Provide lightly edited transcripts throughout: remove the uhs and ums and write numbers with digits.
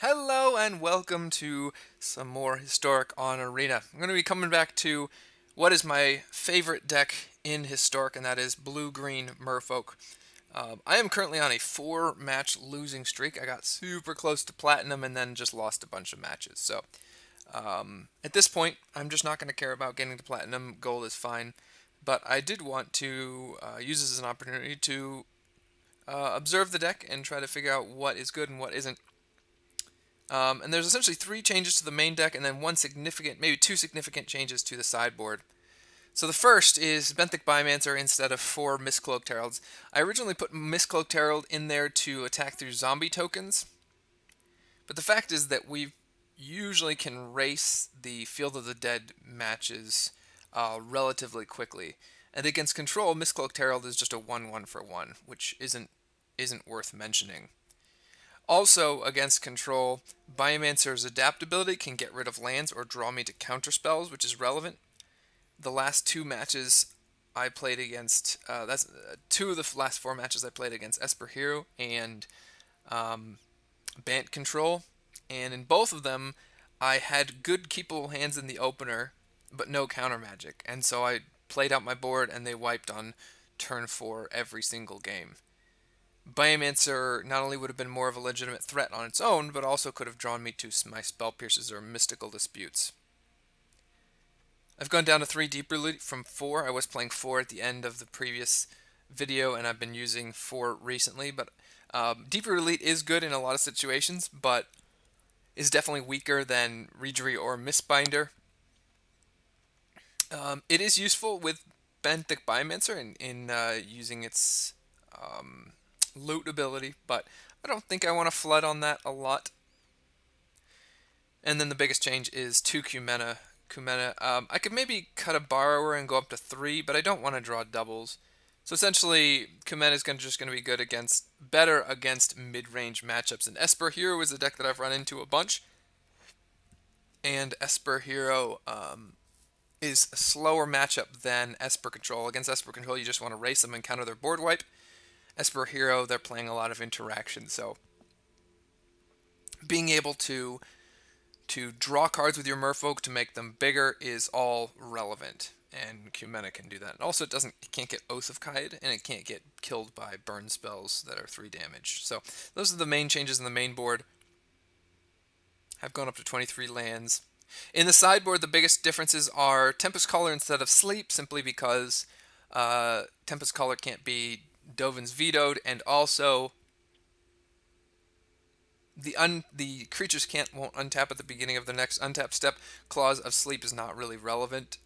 Hello and welcome to some more Historic on Arena. I'm going to be coming back to what is my favorite deck in Historic, and that is Blue-Green Merfolk. I am currently on a 4-match losing streak. I got super close to Platinum and then just lost a bunch of matches. So at this point, I'm just not going to care about getting to Platinum. Gold is fine. But I did want to use this as an opportunity to observe the deck and try to figure out what is good and what isn't. And there's essentially 3 changes to the main deck and then maybe 2 significant changes to the sideboard. So the first is Benthic Biomancer instead of 4 Mistcloaked Heralds. I originally put Mistcloaked Herald in there to attack through zombie tokens, but the fact is that we usually can race the Field of the Dead matches relatively quickly. And against control, Mistcloaked Herald is just a 1/1 for 1, which isn't worth mentioning. Also, against control, Biomancer's adaptability can get rid of lands or draw me to counter spells, which is relevant. The last 2 matches I played against, that's 2 of the last 4 matches I played against Esper Hero and Bant Control, and in both of them, I had good keepable hands in the opener, but no counter magic, and so I played out my board and they wiped on turn 4 every single game. Biomancer not only would have been more of a legitimate threat on its own, but also could have drawn me to my Spell Pierces or Mystical Disputes. I've gone down to 3 Deep Root from 4. I was playing 4 at the end of the previous video, and I've been using 4 recently, but Deep Root Elite is good in a lot of situations, but is definitely weaker than Reejerey or Mistbinder. It is useful with Benthic Biomancer in using its loot ability, but I don't think I want to flood on that a lot. And then the biggest change is 2 Kumena. I could maybe cut a Borrower and go up to 3, but I don't want to draw doubles. So essentially, Kumena is just going to be better against mid-range matchups. And Esper Hero is a deck that I've run into a bunch. And Esper Hero is a slower matchup than Esper Control. Against Esper Control, you just want to race them and counter their board wipe. Esper Hero, they're playing a lot of interaction, so being able to draw cards with your Merfolk to make them bigger is all relevant, and Kumena can do that. And also, it can't get Oath of Kaid, and it can't get killed by burn spells that are 3 damage. So those are the main changes in the main board. I've gone up to 23 lands. In the sideboard, the biggest differences are Tempest Caller instead of Sleep, simply because Tempest Caller can't be Dovin's vetoed, and also the creatures won't untap at the beginning of the next untap step. Claws of Sleep is not really relevant.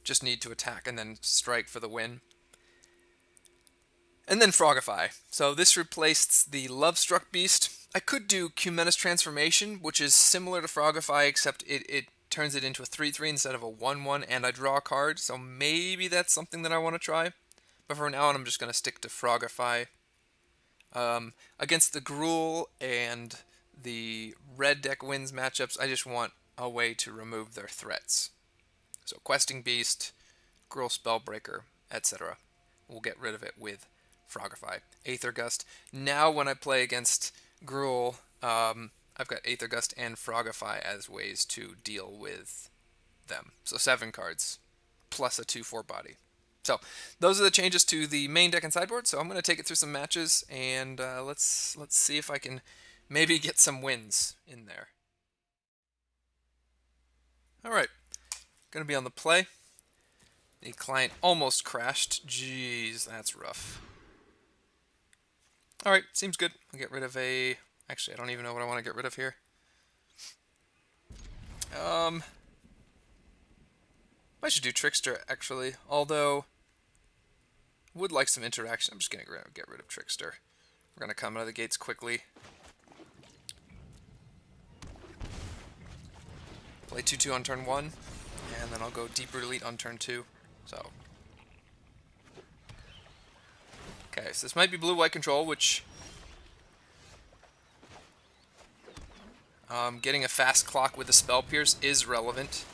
Just need to attack and then strike for the win. And then Frogify. So this replaced the Lovestruck Beast. I could do Kumena's Transformation, which is similar to Frogify, except it turns it into a 3/3 instead of a 1/1, and I draw a card, so maybe that's something that I want to try. But for now on, I'm just going to stick to Frogify. Against the Gruul and the red deck wins matchups, I just want a way to remove their threats. So Questing Beast, Gruul Spellbreaker, etc. We'll get rid of it with Frogify. Aether Gust. Now when I play against Gruul, I've got Aether Gust and Frogify as ways to deal with them. So 7 cards, plus a 2/4 body. So those are the changes to the main deck and sideboard. So I'm going to take it through some matches, and let's see if I can maybe get some wins in there. All right, going to be on the play. The client almost crashed. Jeez, that's rough. All right, seems good. I'll get rid of a. Actually, I don't even know what I want to get rid of here. I should do Trickster actually, although would like some interaction. I'm just going to get rid of Trickster. We're going to come out of the gates quickly. Play 2/2 on turn 1, and then I'll go Deep Root Elite on turn 2. So, okay, so this might be blue-white control, which getting a fast clock with the Spell Pierce is relevant.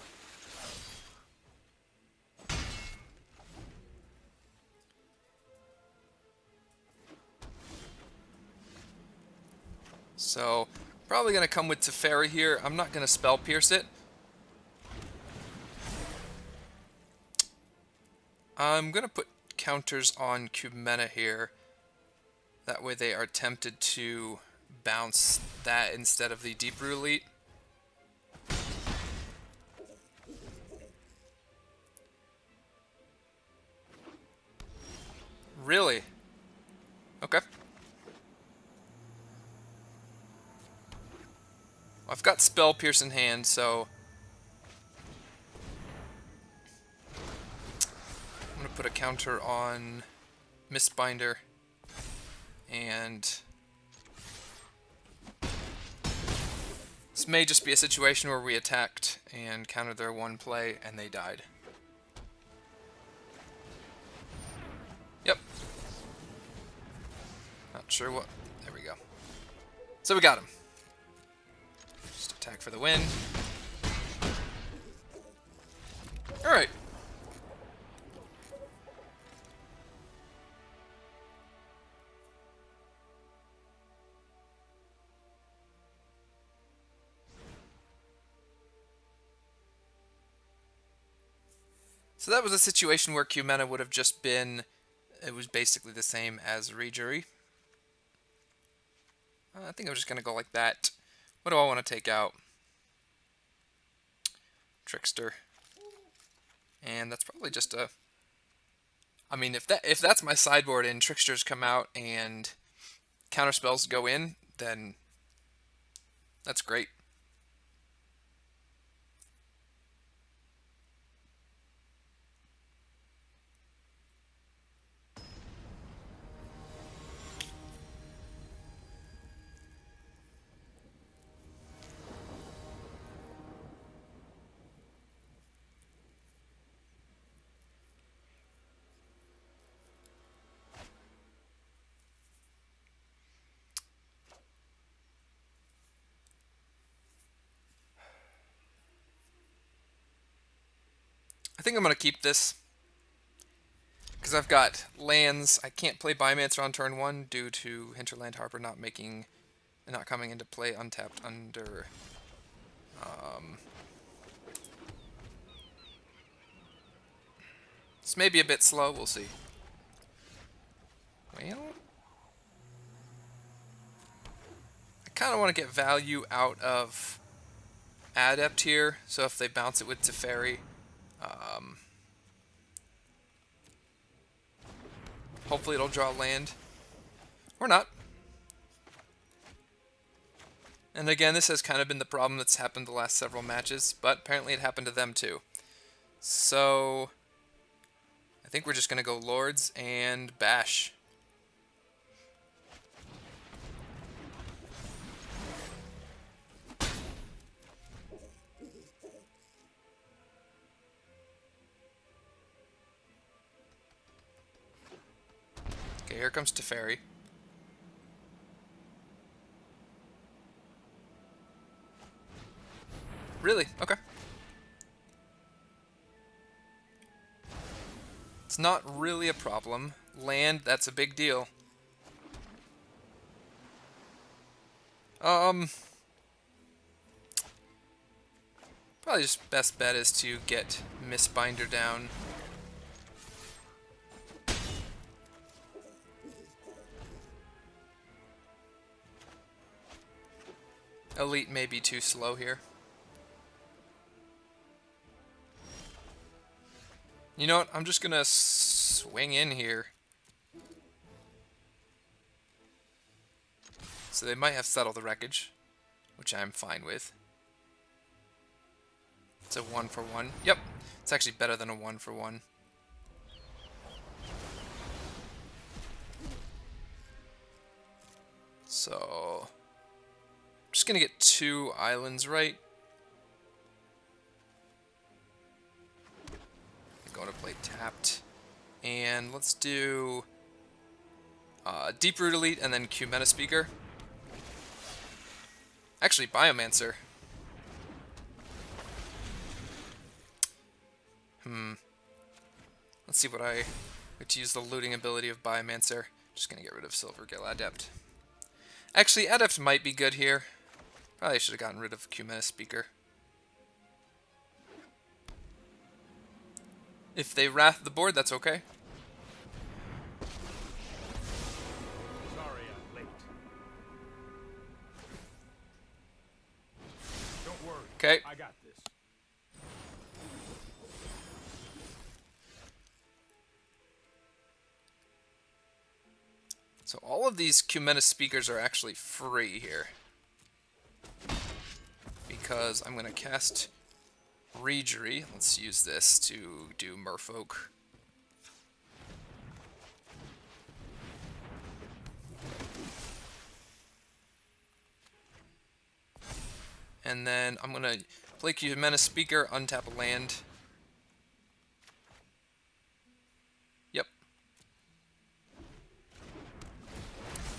So Probably going to come with Teferi here. I'm not going to Spell Pierce it. I'm going to put counters on Kumena here. That way they are tempted to bounce that instead of the Deep Root Elite. Really? Okay. I've got Spell Pierce in hand, so I'm going to put a counter on Mistbinder, and this may just be a situation where we attacked and countered their one play and they died. Yep. Not sure what. There we go. So we got him. Just attack for the win. Alright. So that was a situation where Kumena would have just been, it was basically the same as Rejury. I think I'm just going to go like that. What do I want to take out? Trickster. And that's probably just a... I mean, if that's my sideboard and Tricksters come out and counterspells go in, then that's great. I think I'm going to keep this because I've got lands. I can't play Biomancer on turn 1 due to Hinterland Harbor not coming into play untapped under this may be a bit slow, we'll see. Well, I kind of want to get value out of Adept here, so if they bounce it with Teferi, hopefully it'll draw land. Or not. And again, this has kind of been the problem that's happened the last several matches, but apparently it happened to them too. So I think we're just going to go Lords and Bash. Okay, here comes Teferi. Really? Okay. It's not really a problem. Land, that's a big deal. Probably just best bet is to get Mistbinder down. Elite may be too slow here. You know what? I'm just gonna swing in here. So they might have settled the wreckage, which I'm fine with. It's a 1-for-1. Yep, it's actually better than a 1-for-1. So I'm just gonna get 2 islands right. I'm going to play tapped, and let's do Deep Root Elite and then Kumena Speaker. Actually, Biomancer. Let's see what I like to use the looting ability of Biomancer. Just gonna get rid of Silvergill Adept. Actually, Adept might be good here. Probably should have gotten rid of Kumena Speaker. If they wrath the board, that's okay. Sorry I'm late. Don't worry. Okay. I got this. So all of these Kumena Speakers are actually free here. Because I'm going to cast Regery. Let's use this to do Merfolk. And then I'm going to play Kumena Speaker, untap a land. Yep.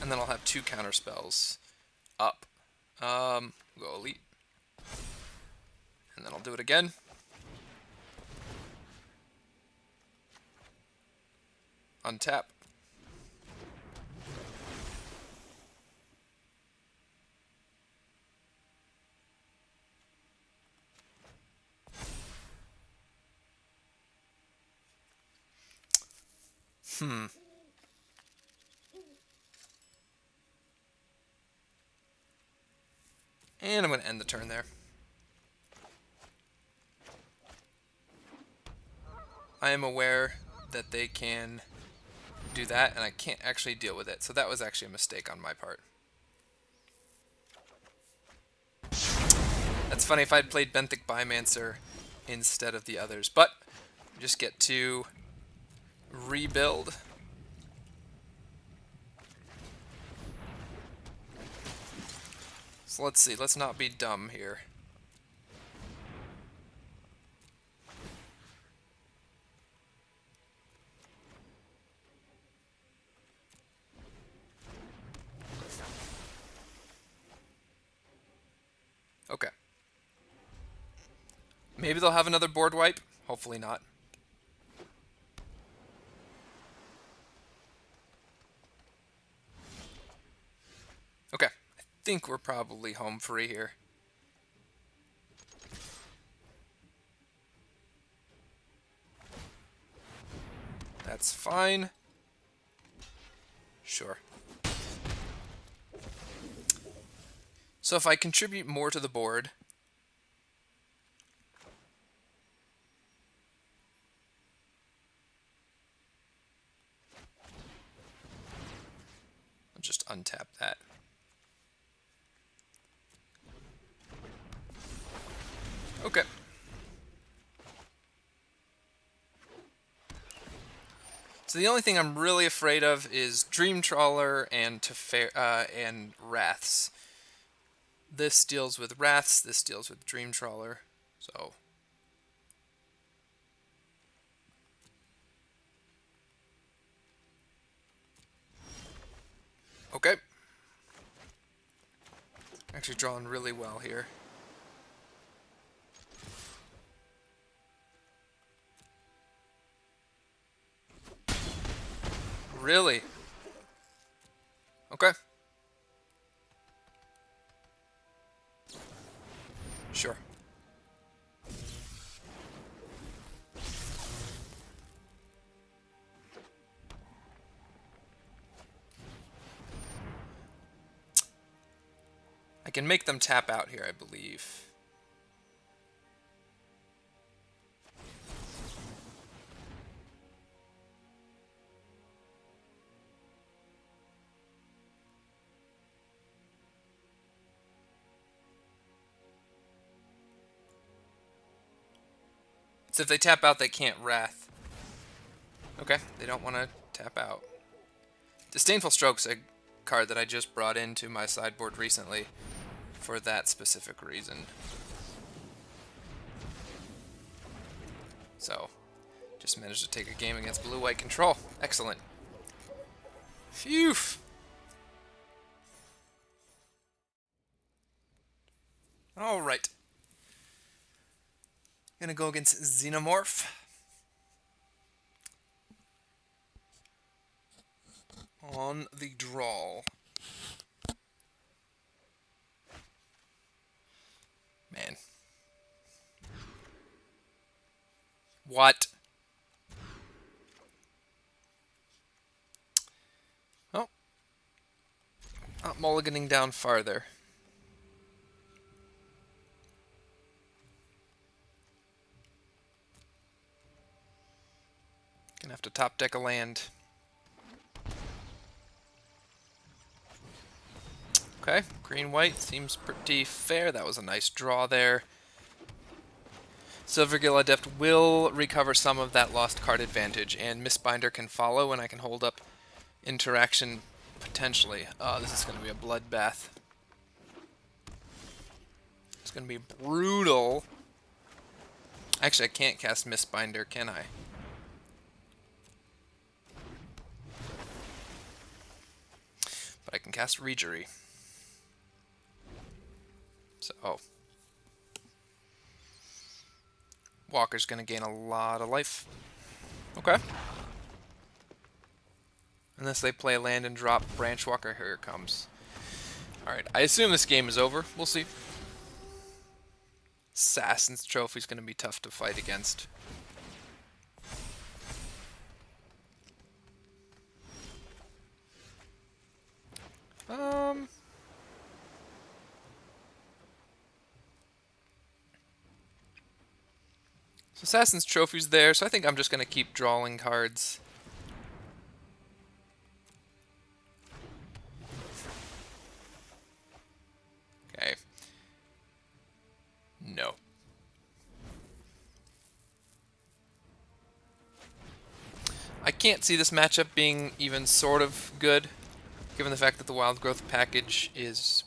And then I'll have 2 counter spells up. Go Elite. And then I'll do it again. Untap. And I'm going to end the turn there. I am aware that they can do that, and I can't actually deal with it. So that was actually a mistake on my part. That's funny if I'd played Benthic Biomancer instead of the others. But we just get to rebuild. So let's see. Let's not be dumb here. Okay. Maybe they'll have another board wipe. Hopefully not. Okay. I think we're probably home free here. That's fine. Sure. So if I contribute more to the board, I'll just untap that. Okay. So the only thing I'm really afraid of is Dream Trawler and Wraths. This deals with Wraths, this deals with Dream Trawler. So okay. Actually drawing really well here. Really? Okay. Sure. I can make them tap out here, I believe. So if they tap out, they can't Wrath. Okay, they don't want to tap out. Disdainful Stroke's a card that I just brought into my sideboard recently for that specific reason. So, just managed to take a game against blue-white control. Excellent. Phew! Alright. Gonna go against Xenomorph. On the draw. What? Oh, not mulliganing down farther. Gonna have to top deck a land. Okay, green-white seems pretty fair. That was a nice draw there. Silvergill Adept will recover some of that lost card advantage, and Mistbinder can follow, and I can hold up interaction potentially. Oh, this is going to be a bloodbath. It's going to be brutal. Actually, I can't cast Mistbinder, can I? But I can cast Regery. So, oh. Walker's going to gain a lot of life. Okay. Unless they play land and drop Branch Walker, here it comes. Alright, I assume this game is over. We'll see. Assassin's Trophy's going to be tough to fight against. So Assassin's Trophy's there, so I think I'm just going to keep drawing cards. Okay. No. I can't see this matchup being even sort of good, given the fact that the Wild Growth package is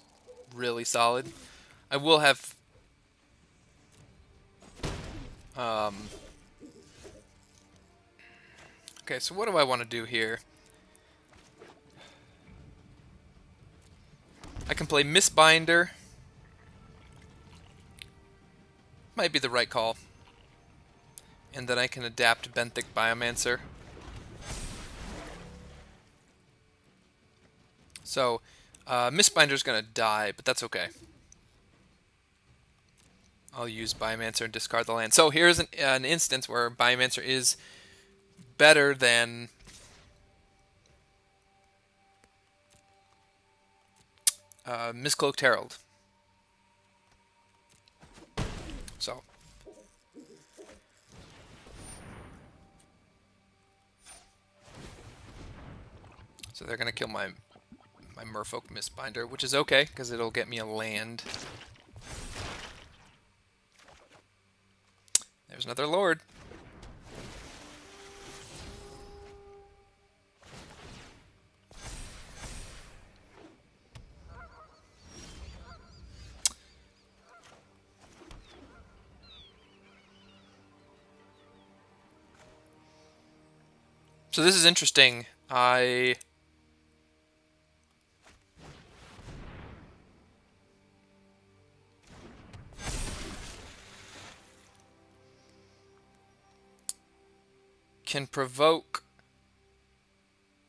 really solid. I will have... Okay, so what do I want to do here? I can play Mistbinder. Might be the right call. And then I can adapt Benthic Biomancer. So, Mistbinder's going to die, but that's okay. I'll use Biomancer and discard the land. So here's an instance where Biomancer is better than Mistcloaked Herald. So they're gonna kill my Merfolk Mistbinder, which is okay because it'll get me a land. There's another Lord. So this is interesting. I can provoke.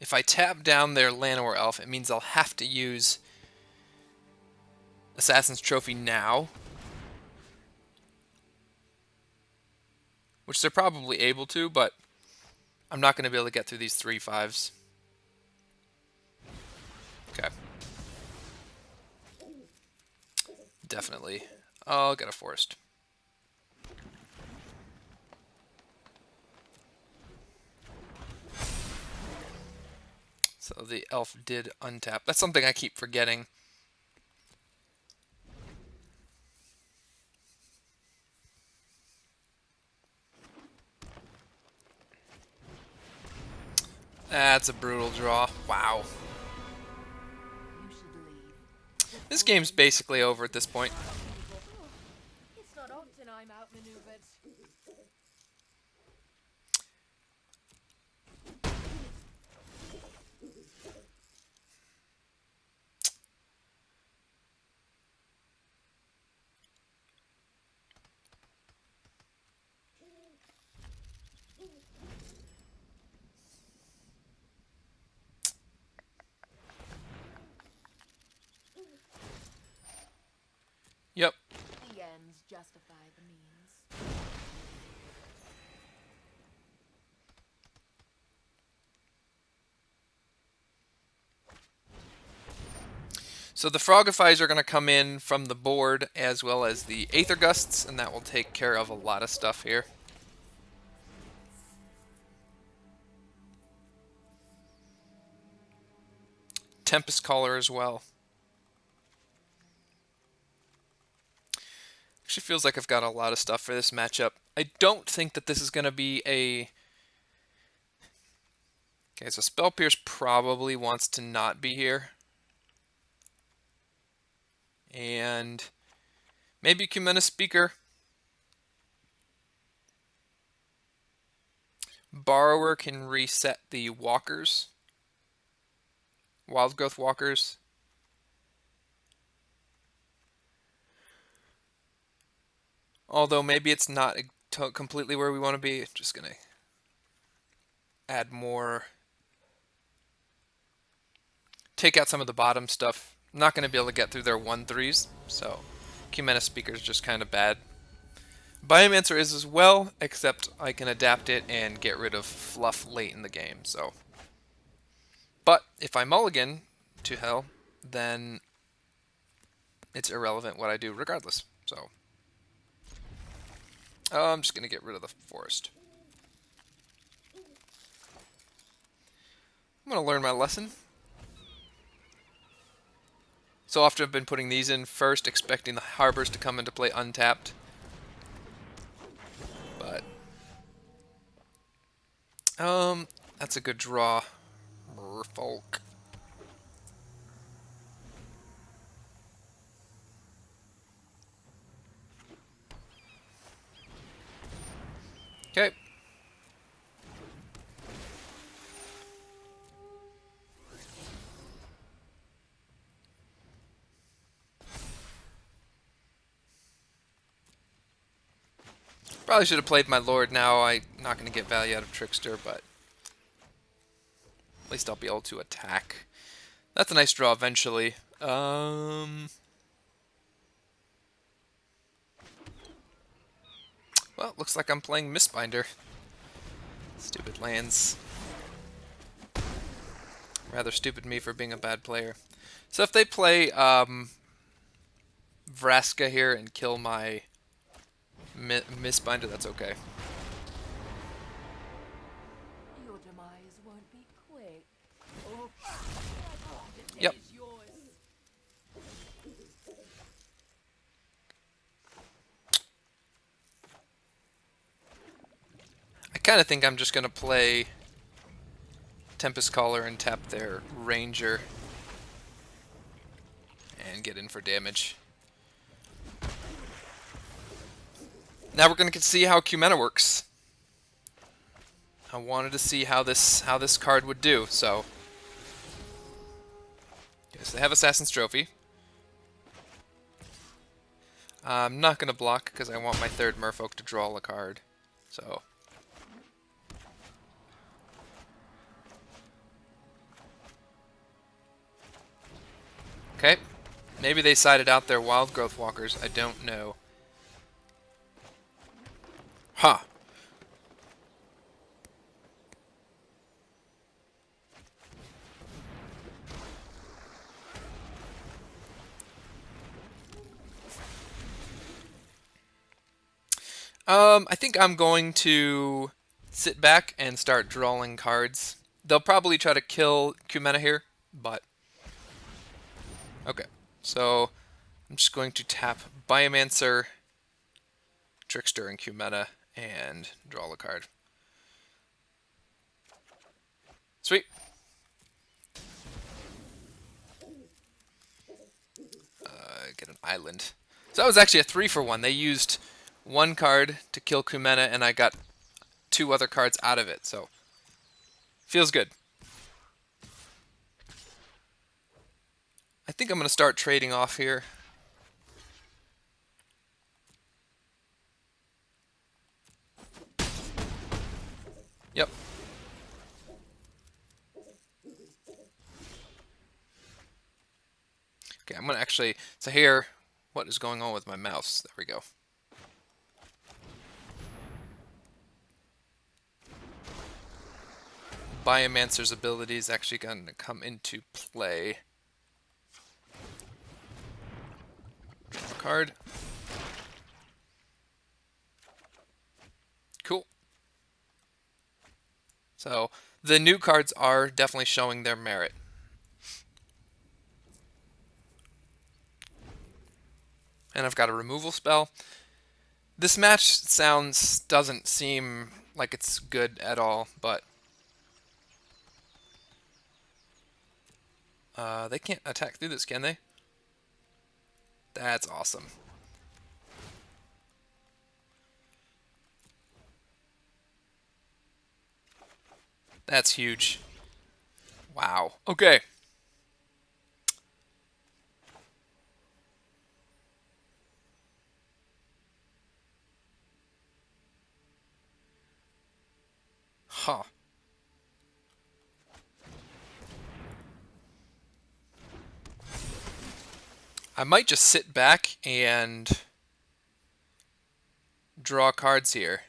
If I tap down their Llanowar Elf, it means I'll have to use Assassin's Trophy now. Which they're probably able to, but I'm not going to be able to get through these 3/5s. Okay. Definitely. I'll get a forest. So the elf did untap. That's something I keep forgetting. That's a brutal draw. Wow. This game's basically over at this point. It's not often I'm outmaneuvered. Yep. The ends justify the means. So the Frogifies are going to come in from the board as well as the Aether Gusts, and that will take care of a lot of stuff here. Tempest Caller as well. Actually feels like I've got a lot of stuff for this matchup. I don't think that this is going to be a... Okay, so Spell Pierce probably wants to not be here. And maybe Kumena Speaker. Borrower can reset the walkers. Wild Growth walkers. Although maybe it's not completely where we want to be. Just going to add more. Take out some of the bottom stuff. I'm not going to be able to get through their 1/3s. So Kumena Speaker is just kind of bad. Biomancer is as well, except I can adapt it and get rid of fluff late in the game. So, but if I mulligan to hell, then it's irrelevant what I do regardless. So I'm just going to get rid of the forest. I'm going to learn my lesson. So often I've been putting these in first, expecting the harbors to come into play untapped. But that's a good draw. Merfolk. Okay. Probably should have played my Lord now. I'm not going to get value out of Trickster, but at least I'll be able to attack. That's a nice draw eventually. Well, looks like I'm playing Mistbinder. Stupid lands. Rather stupid me for being a bad player. So if they play Vraska here and kill my Mistbinder, that's okay. Your demise won't be quick. Oh, the Yep. day is yours. I kind of think I'm just going to play Tempest Caller and tap their Ranger and get in for damage. Now we're going to see how Kumena works. I wanted to see how this card would do, so... Okay, so they have Assassin's Trophy. I'm not going to block because I want my third Merfolk to draw a card. So... Okay. Maybe they sided out their Wild Growth Walkers. I don't know. Huh. I think I'm going to sit back and start drawing cards. They'll probably try to kill Kumena here, but... Okay. So, I'm just going to tap Biomancer, Trickster, and Kumena, and draw a card. Sweet. Get an island. So that was actually a 3-for-1. They used one card to kill Kumena, and I got 2 other cards out of it, so feels good. I think I'm going to start trading off here. Yep. Okay, I'm going to actually... So here, what is going on with my mouse? There we go. Biomancer's ability is actually going to come into play. card. Cool. So the new cards are definitely showing their merit. And I've got a removal spell. This match doesn't seem like it's good at all, but they can't attack through this, can they? That's awesome. That's huge. Wow. Okay. Huh. I might just sit back and draw cards here.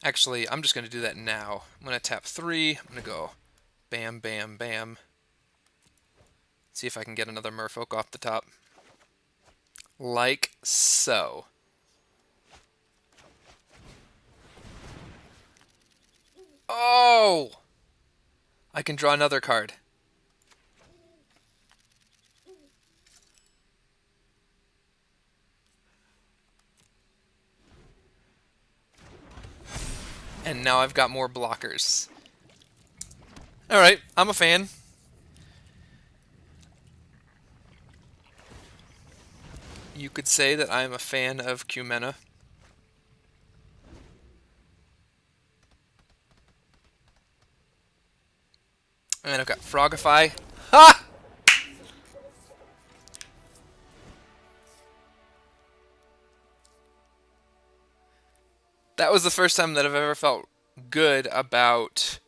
Actually, I'm just going to do that now. I'm going to tap 3. I'm going to go bam, bam, bam. See if I can get another merfolk off the top. Like so. Oh! I can draw another card. And now I've got more blockers. Alright, I'm a fan. You could say that I'm a fan of Kumena. And I've got Frogify. Ha! That was the first time that I've ever felt good about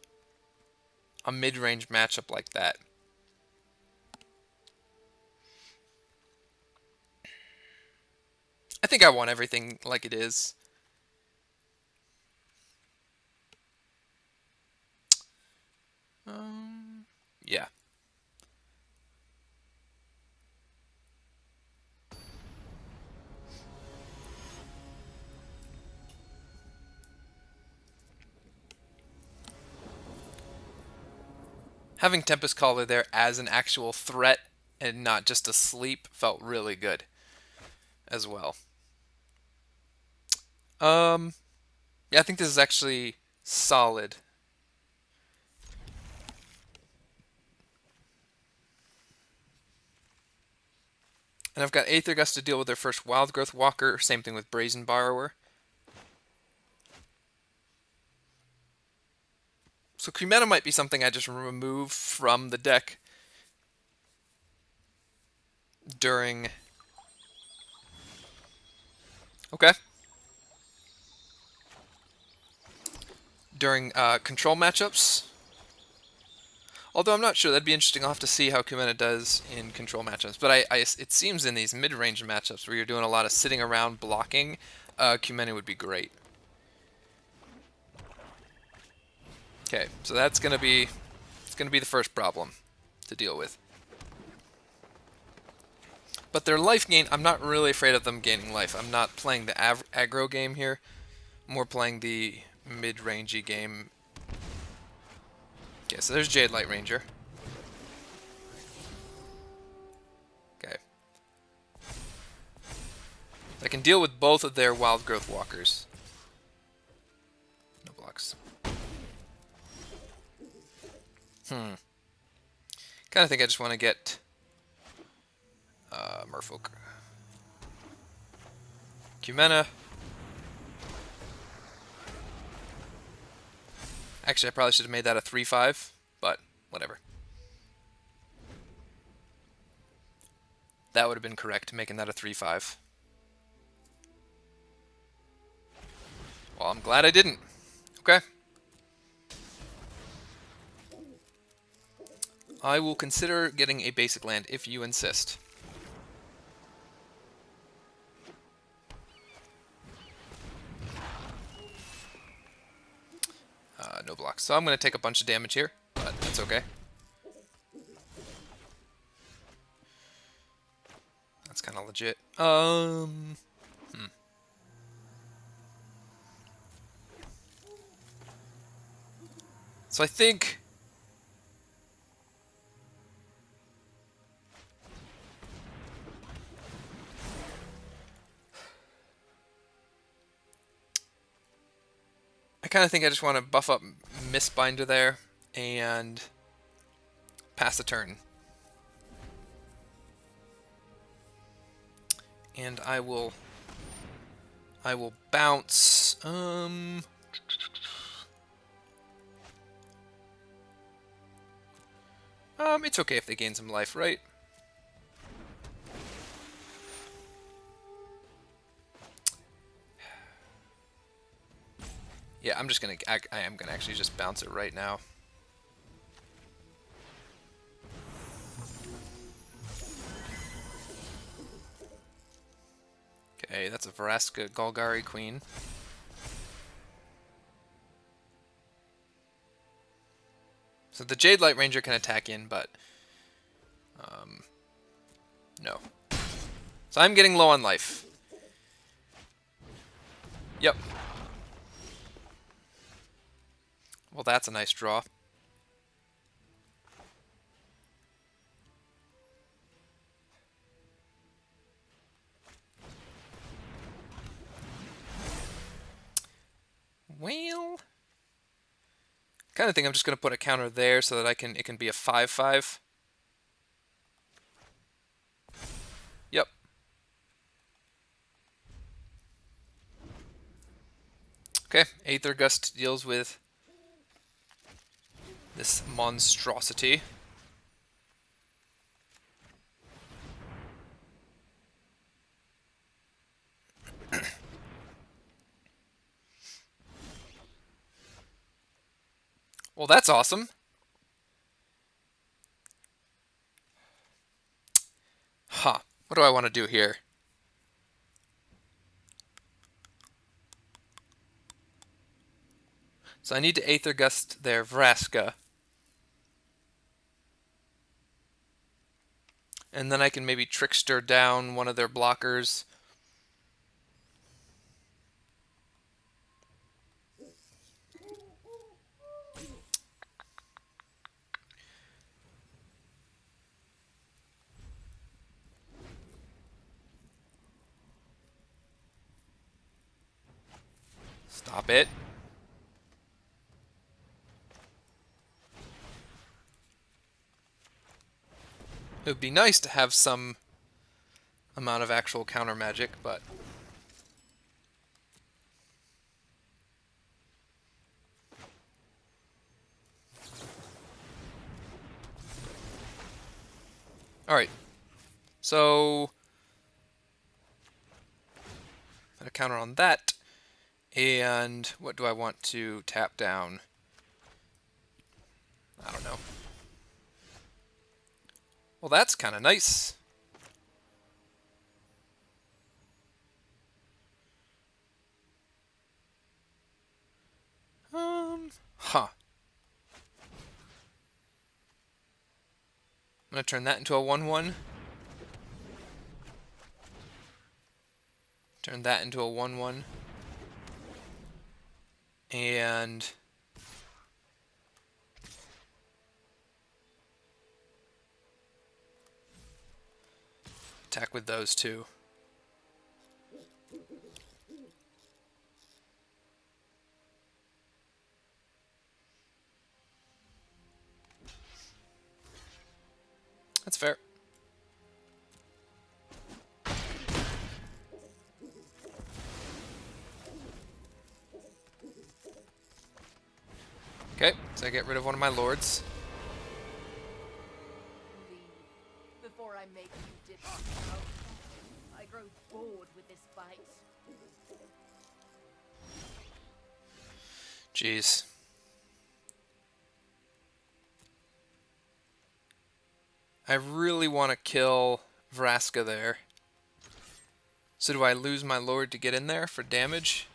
a mid-range matchup like that. I think I want everything like it is. Yeah. Having Tempest Caller there as an actual threat and not just a sleep felt really good as well. Yeah, I think this is actually solid. And I've got Aether Gust to deal with their first Wild Growth Walker. Same thing with Brazen Borrower. So Kumena might be something I just remove from the deck during... Okay. During control matchups. Although I'm not sure. That'd be interesting. I'll have to see how Kumena does in control matchups. But it seems in these mid-range matchups where you're doing a lot of sitting around blocking, Kumena would be great. Okay, so that's gonna be the first problem to deal with. But their life gain, I'm not really afraid of them gaining life. I'm not playing the aggro game here. I'm more playing the mid-rangey game. Okay, so there's Jade Light Ranger. Okay. I can deal with both of their Wild Growth Walkers. No blocks. Kind of think I just want to get Merfolk. Kumena. Actually, I probably should have made that a 3-5, but whatever. That would have been correct, making that a 3-5. Well, I'm glad I didn't. Okay. I will consider getting a basic land if you insist. No blocks. So I'm going to take a bunch of damage here, but that's okay. That's kind of legit. So I think I kind of think I just want to buff up Mistbinder there and pass the turn. And I will bounce. It's okay if they gain some life, right? Yeah, I'm just gonna. I am gonna actually just bounce it right now. Okay, that's a Vraska Golgari Queen. So the Jade Light Ranger can attack in, but no. So I'm getting low on life. Yep. Well, that's a nice draw. Well, kind of think I'm just gonna put a counter there so that it can be a 5/5. Yep. Okay, Aether Gust deals with this monstrosity. Well, that's awesome. Huh. What do I want to do here? So I need to Aether Gust their Vraska. And then I can maybe Trickster down one of their blockers. Stop it. It would be nice to have some amount of actual counter magic, but... Alright. So... a counter on that. And what do I want to tap down? I don't know. Well, that's kind of nice. Huh. I'm going to turn that into a 1/1. Turn that into a 1/1. And... attack with those two. That's fair. Okay, so I get rid of one of my lords. Leave before I make you dip out. I grow bored with this fight. Jeez. I really want to kill Vraska there. So do I lose my lord to get in there for damage?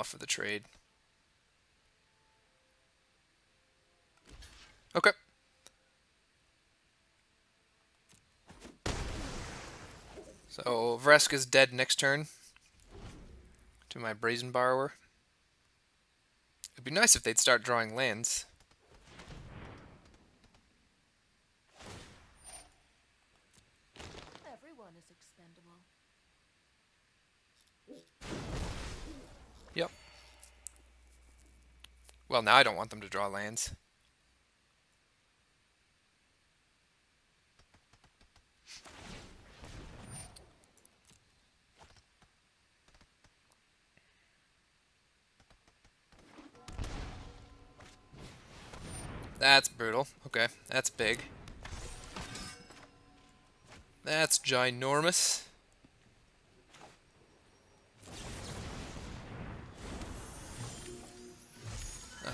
offer the trade. Okay. So Vraska's dead next turn to my Brazen Borrower. It'd be nice if they'd start drawing lands. Everyone is expendable. Yep. Well, now I don't want them to draw lands. That's brutal. Okay, that's big. That's ginormous.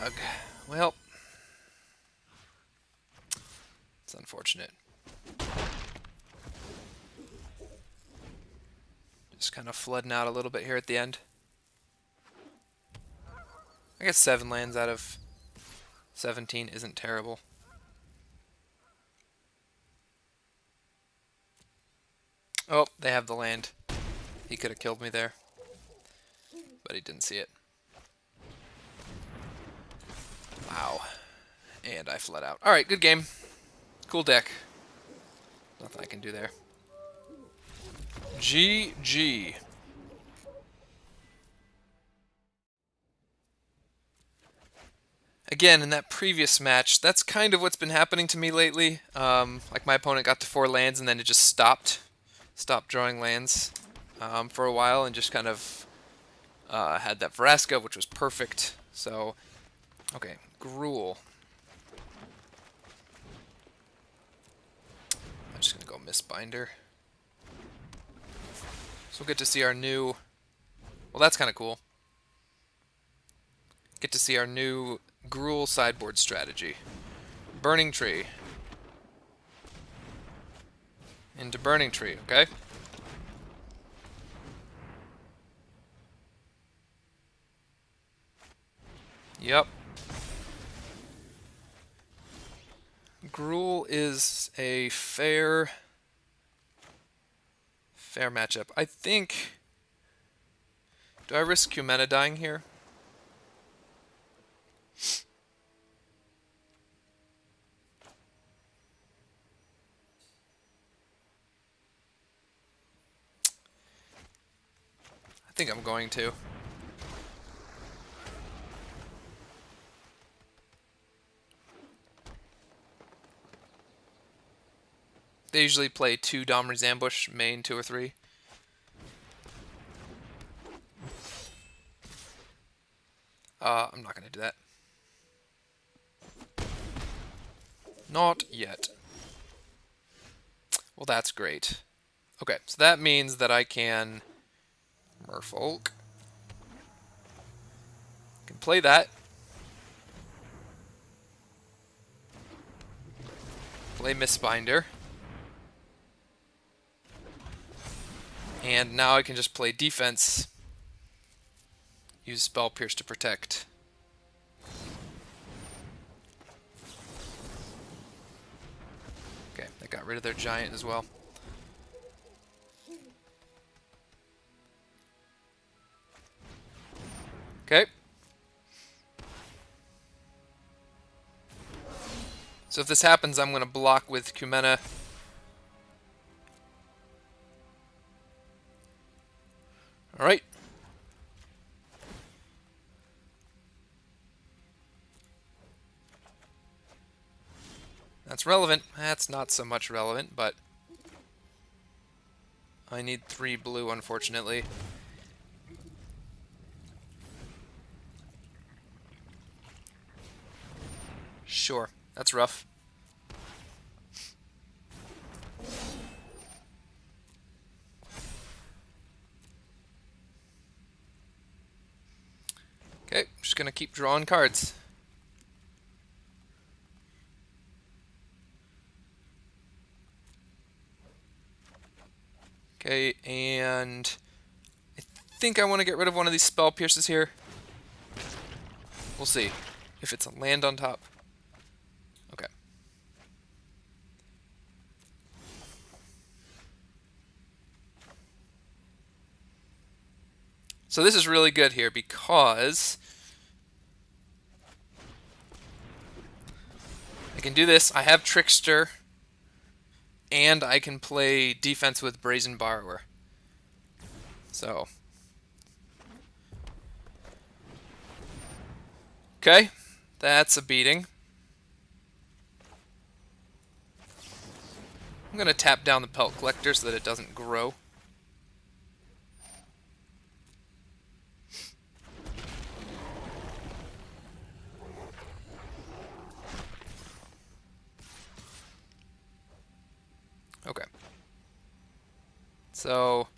Ugh. Well, it's unfortunate. Just kind of flooding out a little bit here at the end. I guess 7 lands out of 17 isn't terrible. Oh, they have the land. He could have killed me there, but he didn't see it. Wow. And I fled out. Alright, good game. Cool deck. Nothing I can do there. GG. Again, in that previous match, that's kind of what's been happening to me lately. Like my opponent got to 4 lands and then it just stopped drawing lands for a while and just kind of had that Vraska, which was perfect. So, okay, Gruul. I'm just gonna go Mistbinder. So we'll get to see our new. Well, that's kind of cool. Get to see our new Gruul sideboard strategy. Burning Tree. Into Burning Tree, okay? Yep. Gruul is a fair matchup. I think. Do I risk Kumena dying here? I think I'm going to. They usually play 2 Domri's Ambush, main 2 or 3. I'm not going to do that. Not yet. Well, that's great. Okay, so that means that I can Merfolk. Can play that. Play Mistbinder. And now I can just play defense. Use Spell Pierce to protect. Okay, they got rid of their giant as well. Okay. So if this happens, I'm going to block with Kumena. Alright. That's relevant. That's not so much relevant, but I need 3 blue, unfortunately. Sure, that's rough. Okay, just gonna keep drawing cards. Okay, and I think I want to get rid of one of these Spell Pierces here. We'll see if it's a land on top. Okay. So this is really good here because I can do this. I have Trickster, and I can play defense with Brazen Borrower. So, okay, that's a beating. I'm going to tap down the Pelt Collector so that it doesn't grow. Okay. So,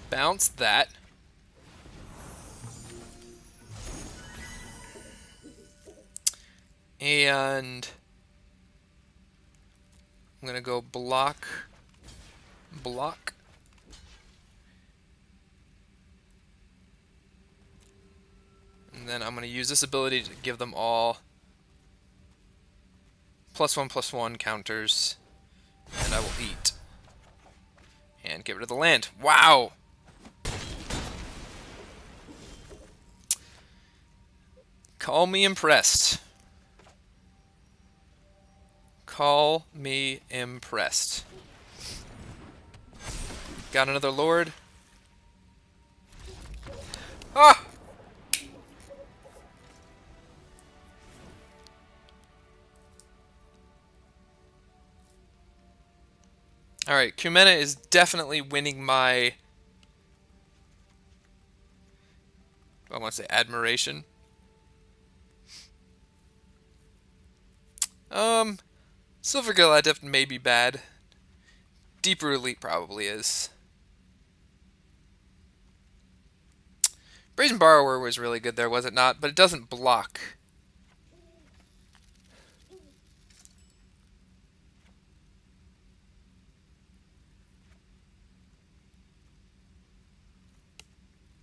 bounce that. And I'm going to go block, block. And then I'm going to use this ability to give them all +1/+1 counters. And I will eat. And get rid of the land. Wow! Call me impressed. Call me impressed. Got another lord. Ah! Alright, Kumena is definitely winning my... I want to say admiration. Silver Gill Adept may be bad. Deeper Elite probably is. Brazen Borrower was really good there, was it not? But it doesn't block.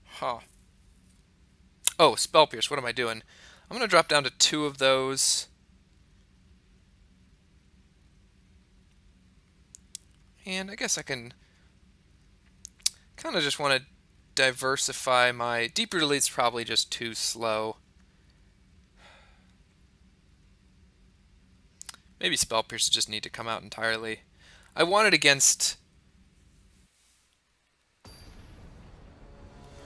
Huh. Oh, Spell Pierce, what am I doing? I'm going to drop down to 2 of those. And I guess I can kind of just want to diversify my... Deeper Elite's probably just too slow. Maybe Spell Pierce just need to come out entirely. I want it against...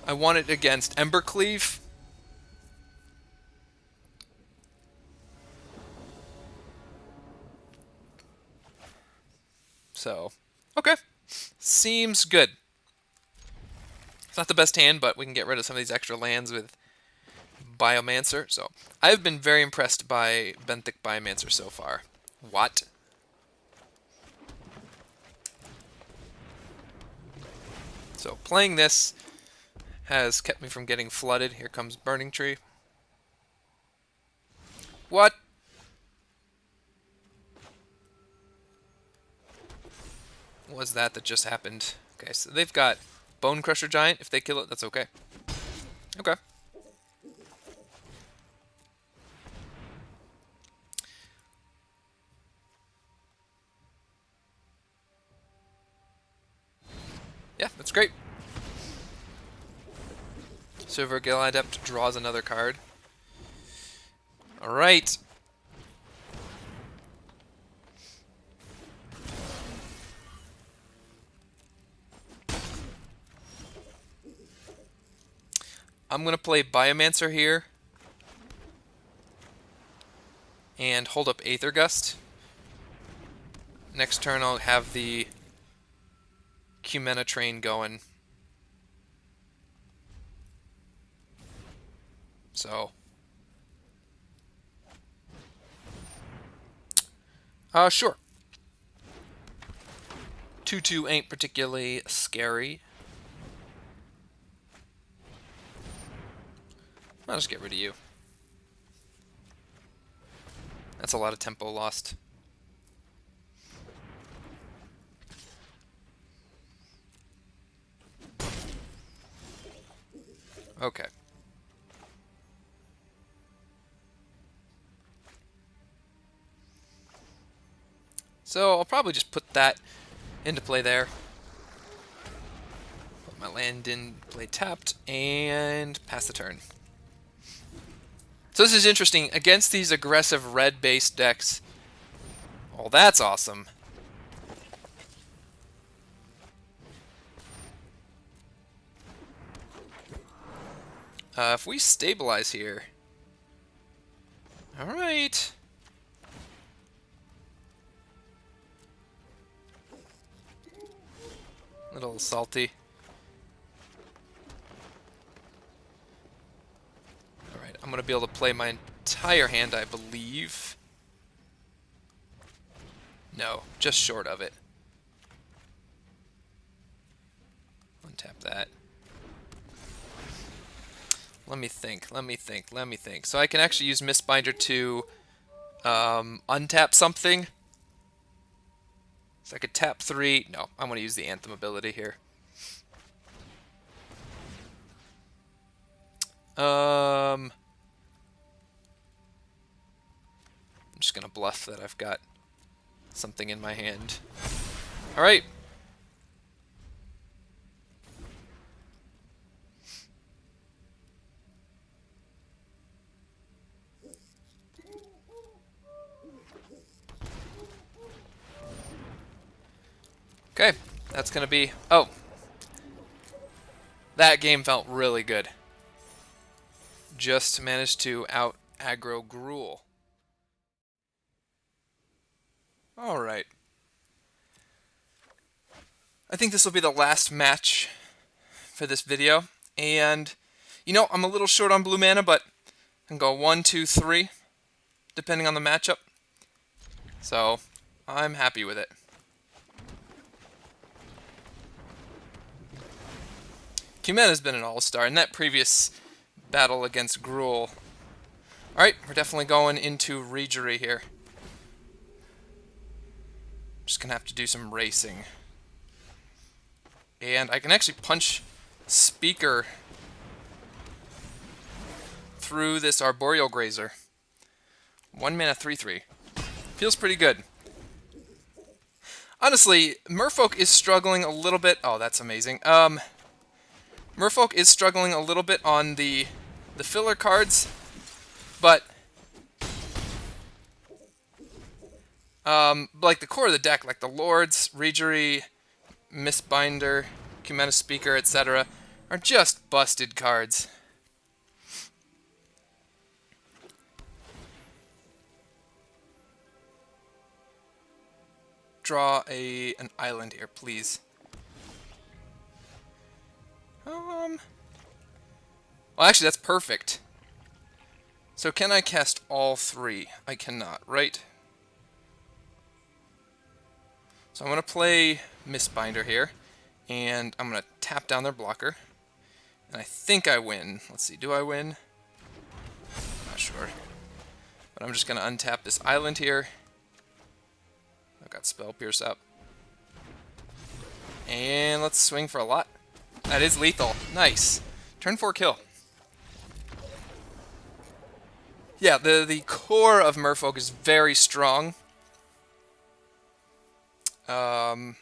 I want it against Embercleave. So, okay. Seems good. It's not the best hand, but we can get rid of some of these extra lands with Biomancer. So, I've been very impressed by Benthic Biomancer so far. What? So, playing this has kept me from getting flooded. Here comes Burning Tree. What? What was that just happened? Okay, so they've got Bone Crusher Giant. If they kill it, that's okay. Okay. Yeah, that's great. Silver Gill Adept draws another card. Alright. I'm going to play Biomancer here. And hold up Aether Gust. Next turn I'll have the Kumena train going. So. Sure. 2/2 ain't particularly scary. I'll just get rid of you. That's a lot of tempo lost. Okay. So I'll probably just put that into play there. Put my land in play tapped, and pass the turn. So this is interesting. Against these aggressive red-based decks, oh, that's awesome. If we stabilize here... Alright. A little salty. Alright, I'm going to be able to play my entire hand, I believe. No, just short of it. Untap that. Let me think. So I can actually use Mistbinder to untap something. So I could tap 3. No, I'm going to use the Anthem ability here. I'm just going to bluff that I've got something in my hand. Alright. Okay, that's going to be... Oh. That game felt really good. Just managed to out-aggro Gruul. Alright. I think this will be the last match for this video. And, you know, I'm a little short on blue mana, but I can go 1, 2, 3, depending on the matchup. So, I'm happy with it. Kumena's been an all-star in that previous battle against Gruul. Alright, we're definitely going into Regery here. Just gonna have to do some racing. And I can actually punch Speaker through this Arboreal Grazer. 1 mana 3/3. Feels pretty good. Honestly, Merfolk is struggling a little bit. Oh, that's amazing. Merfolk is struggling a little bit on the filler cards, but like the core of the deck, like the Lords, Regery, Mistbinder, Kumena Speaker, etc., are just busted cards. Draw an island here, please. Well, actually, that's perfect. So can I cast all 3? I cannot, right? So I'm going to play Mistbinder here, and I'm going to tap down their blocker. And I think I win. Let's see, do I win? Not sure. But I'm just going to untap this island here. I've got Spell Pierce up. And let's swing for a lot. That is lethal. Nice. Turn 4 kill. Yeah, the core of Merfolk is very strong. Honestly,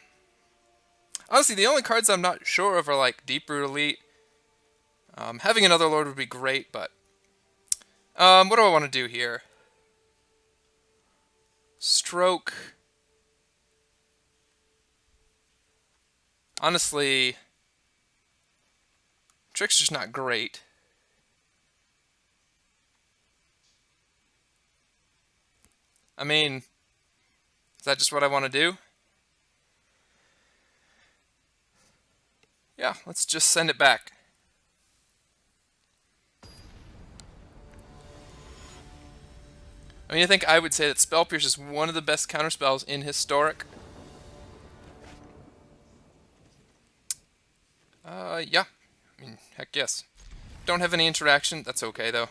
the only cards I'm not sure of are like Deep-Root Elite. Having another Lord would be great, but what do I want to do here? Stroke. Honestly, Trickster's not great. I mean, is that just what I want to do? Yeah, let's just send it back. I mean, I think I would say that Spell Pierce is one of the best counterspells in Historic. Yeah. I mean, heck yes. Don't have any interaction. That's okay, though.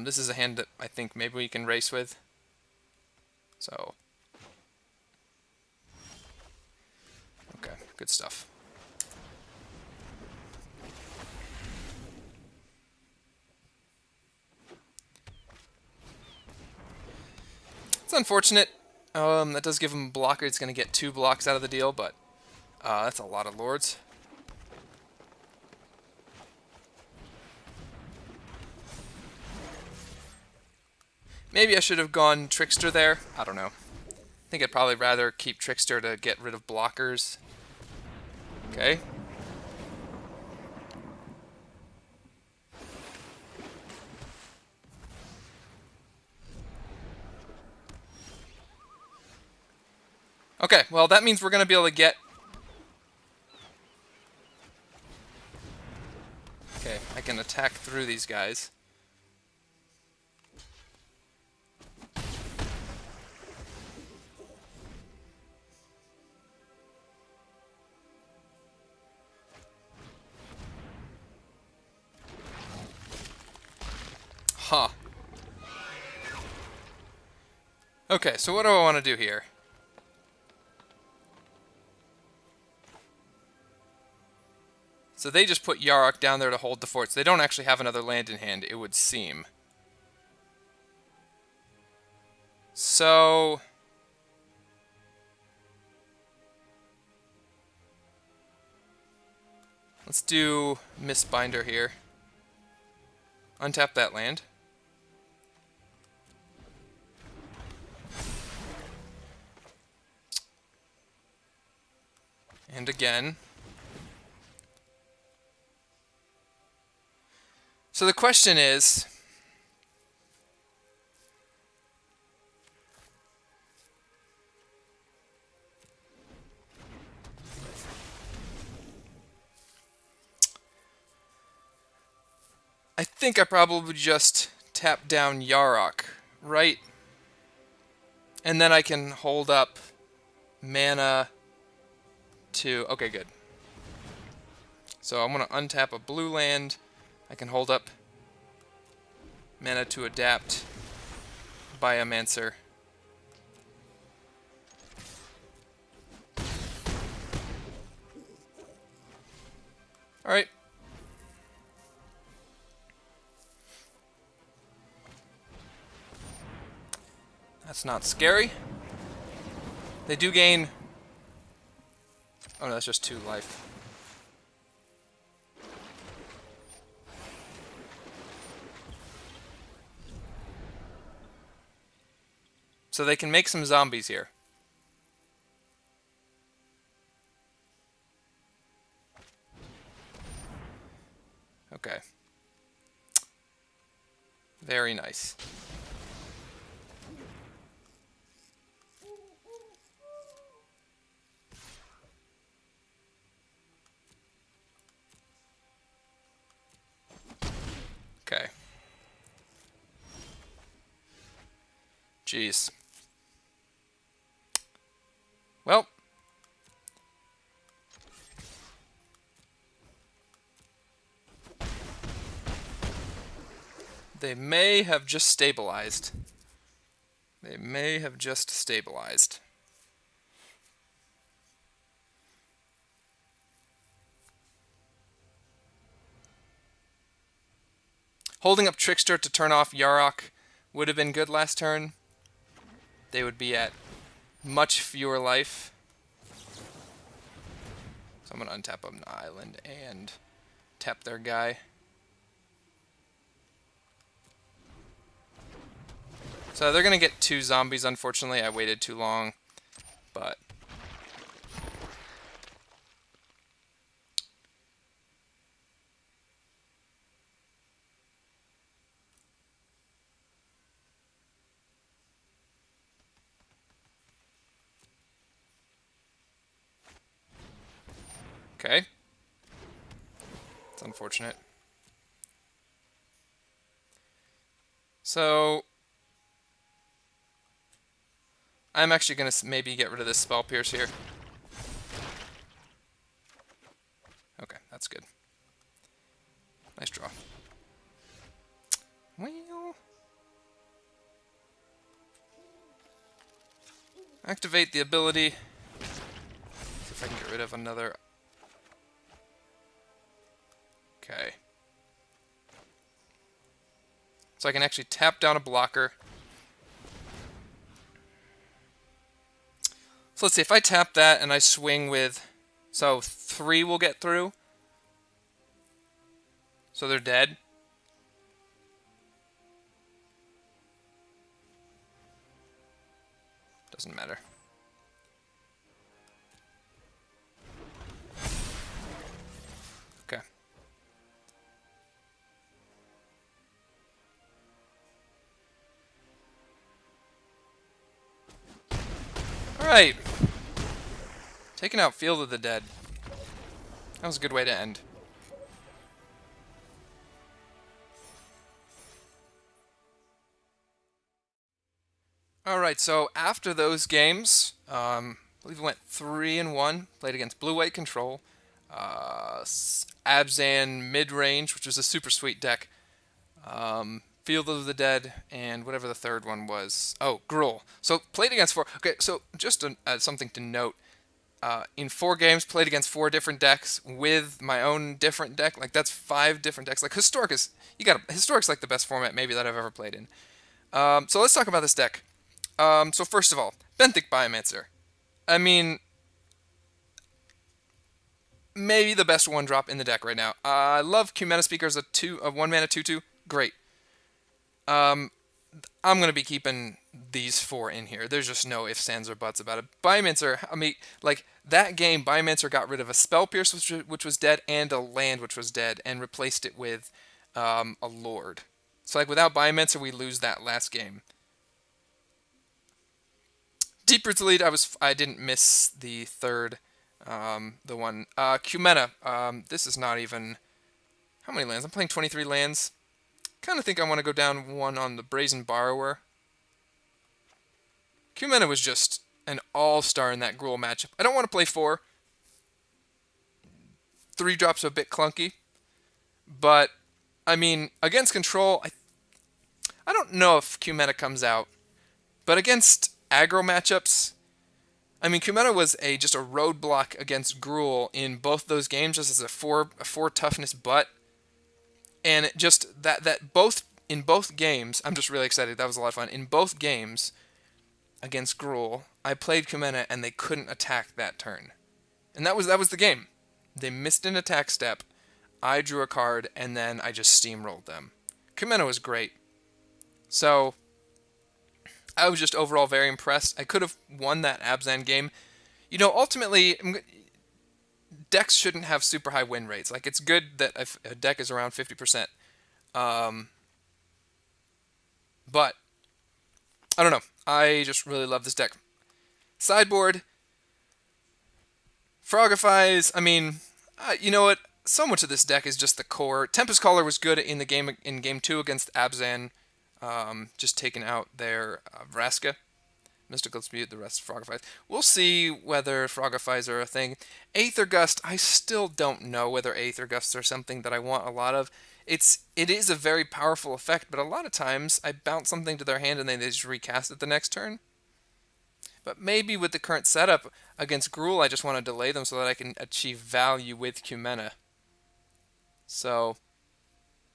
This is a hand that I think maybe we can race with. So. Okay, good stuff. It's unfortunate. That does give him a blocker. It's going to get 2 blocks out of the deal, but that's a lot of lords. Maybe I should have gone Trickster there. I don't know. I think I'd probably rather keep Trickster to get rid of blockers. Okay. Okay, well that means we're going to be able to get... Okay, I can attack through these guys. Huh. Okay, so what do I want to do here? So they just put Yarok down there to hold the forts. They don't actually have another land in hand, it would seem. So... let's do Mistbinder here. Untap that land. And again. So the question is... I think I probably just tap down Yarok, right? And then I can hold up mana to... okay, good. So I'm going to untap a blue land. I can hold up mana to adapt Biomancer. Alright. That's not scary. They do gain... oh no, that's just 2 life. So they can make some zombies here. Okay. Very nice. Okay. Jeez. Well. They may have just stabilized. They may have just stabilized. Holding up Trickster to turn off Yarok would have been good last turn. They would be at much fewer life. So I'm going to untap an island and tap their guy. So they're going to get 2 zombies, unfortunately. I waited too long, but... okay. It's unfortunate. So... I'm actually going to maybe get rid of this Spell Pierce here. Okay, that's good. Nice draw. Well... activate the ability. See if I can get rid of another... okay. So I can actually tap down a blocker. So let's see, if I tap that and I swing with... So 3 will get through. So they're dead. Doesn't matter. Okay. Alright. Taking out Field of the Dead. That was a good way to end. Alright, so after those games, I believe we went 3-1. Played against Blue-White Control. Abzan mid-range, which was a super sweet deck. Field of the Dead, and whatever the third one was. Oh, Gruul. So played against 4. Okay, so just something to note. In 4 games, played against 4 different decks with my own different deck. Like, that's 5 different decks. Like, Historic's like the best format maybe that I've ever played in. So let's talk about this deck. So first of all, Benthic Biomancer. I mean, maybe the best 1-drop in the deck right now. I love Kumena Speaker as a 1-mana 2/2. Great. I'm going to be keeping these 4 in here. There's just no ifs, ands, or buts about it. Biomancer, I mean, like, that game, Biomancer got rid of a Spell Pierce, which was dead, and a land, which was dead, and replaced it with a Lord. So, like, without Biomancer, we lose that last game. Deep Roots Lead, I didn't miss the third, the one. Kumena, this is not even... How many lands? I'm playing 23 lands. Kind of think I want to go down 1 on the Brazen Borrower. Kumena was just an all-star in that Gruul matchup. I don't want to play 4. 3 drops are a bit clunky. But, I mean, against Control, I don't know if Kumena comes out. But against aggro matchups, I mean, Kumena was just a roadblock against Gruul in both those games, just as a 4 toughness butt. And just in both games, I'm just really excited. That was a lot of fun. In both games against Gruul, I played Kumena and they couldn't attack that turn. And that was the game. They missed an attack step. I drew a card and then I just steamrolled them. Kumena was great. So I was just overall very impressed. I could have won that Abzan game. You know, ultimately, decks shouldn't have super high win rates. Like, it's good that a deck is around 50%. But, I don't know. I just really love this deck. Sideboard, Frogifies, I mean, you know what? So much of this deck is just the core. Tempest Caller was good in game 2 against Abzan, just taking out their Vraska. Mystical Dispute, the rest Frogifies. We'll see whether Frogifies are a thing. Aether Gust, I still don't know whether Aether Gusts are something that I want a lot of. It is a very powerful effect, but a lot of times I bounce something to their hand and then they just recast it the next turn. But maybe with the current setup against Gruul, I just want to delay them so that I can achieve value with Kumena. So,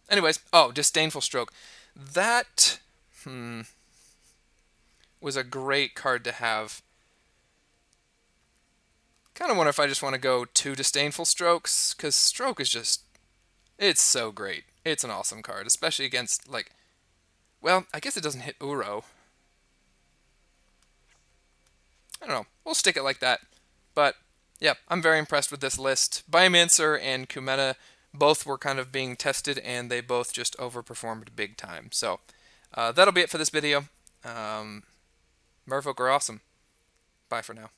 anyways, Disdainful Stroke. That, was a great card to have. Kind of wonder if I just want to go 2 Disdainful Strokes, because Stroke is just... It's so great. It's an awesome card, especially against, like... Well, I guess it doesn't hit Uro. I don't know. We'll stick it like that. But, yeah, I'm very impressed with this list. Biomancer and Kumena both were kind of being tested, and they both just overperformed big time. So, that'll be it for this video. Merfolk are awesome. Bye for now.